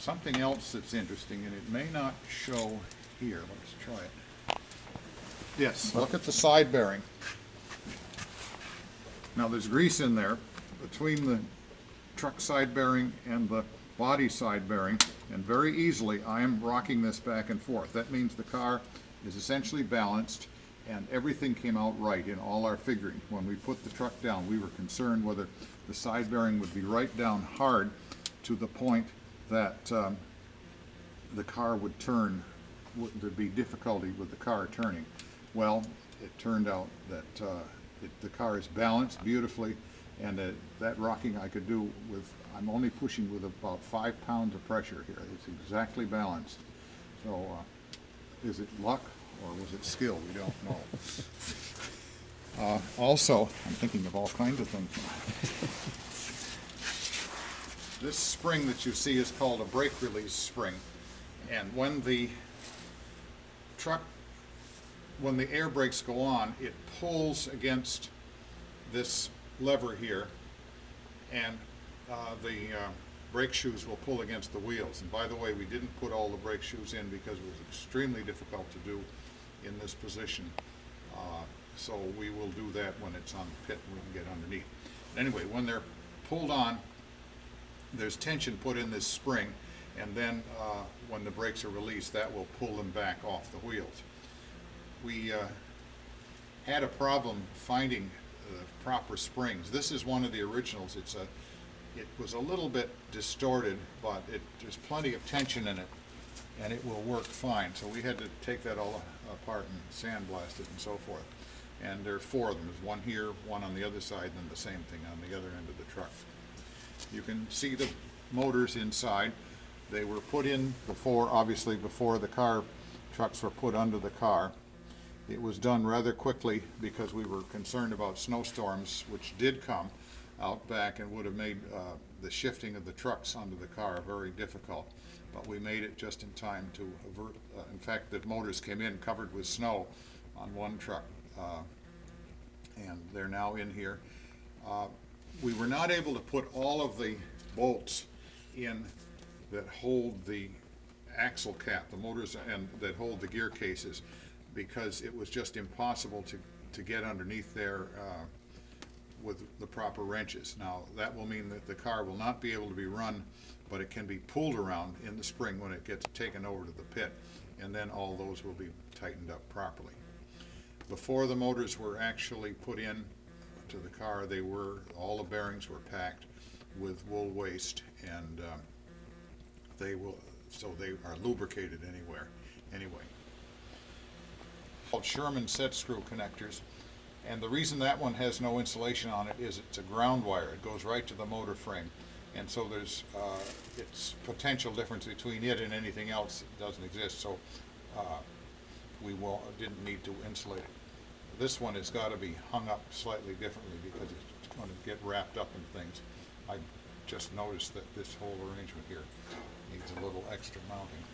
something else that's interesting, and it may not show here. Let's try it. Yes, look at the side bearing. Now there's grease in there between the truck side bearing and the body side bearing, and very easily I am rocking this back and forth. That means the car is essentially balanced and everything came out right in all our figuring. When we put the truck down, we were concerned whether the side bearing would be right down hard to the point that the car would turn, there'd be difficulty with the car turning. Well, it turned out that the car is balanced beautifully, and that rocking I could do with, I'm only pushing with about 5 pounds of pressure here. It's exactly balanced. So is it luck or was it skill? We don't know. Also, I'm thinking of all kinds of things. This spring that you see is called a brake release spring, and when the air brakes go on, it pulls against this lever here, and the brake shoes will pull against the wheels. And by the way, we didn't put all the brake shoes in because it was extremely difficult to do in this position. So we will do that when it's on the pit and we can get underneath. Anyway, when they're pulled on, there's tension put in this spring, and then when the brakes are released, that will pull them back off the wheels. We had a problem finding the proper springs. This is one of the originals. It was a little bit distorted, but there's plenty of tension in it, and it will work fine. So we had to take that all apart and sandblast it and so forth. And there are 4 of them. There's one here, one on the other side, and then the same thing on the other end of the truck. You can see the motors inside. They were put in before, obviously before the trucks were put under the car. It was done rather quickly because we were concerned about snowstorms, which did come out back and would have made the shifting of the trucks onto the car very difficult. But we made it just in time to avert. In fact, the motors came in covered with snow on one truck, and they're now in here. We were not able to put all of the bolts in that hold the axle cap, the motors, and that hold the gear cases, because it was just impossible to get underneath there with the proper wrenches. Now that will mean that the car will not be able to be run, but it can be pulled around in the spring when it gets taken over to the pit, and then all those will be tightened up properly. Before the motors were actually put in to the car, all the bearings were packed with wool waste, and they are lubricated anyway. Called Sherman set screw connectors, and the reason that one has no insulation on it is it's a ground wire. It goes right to the motor frame, and so there's its potential difference between it and anything else doesn't exist. So we didn't need to insulate it. This one has got to be hung up slightly differently because it's going to get wrapped up in things. I just noticed that this whole arrangement here needs a little extra mounting.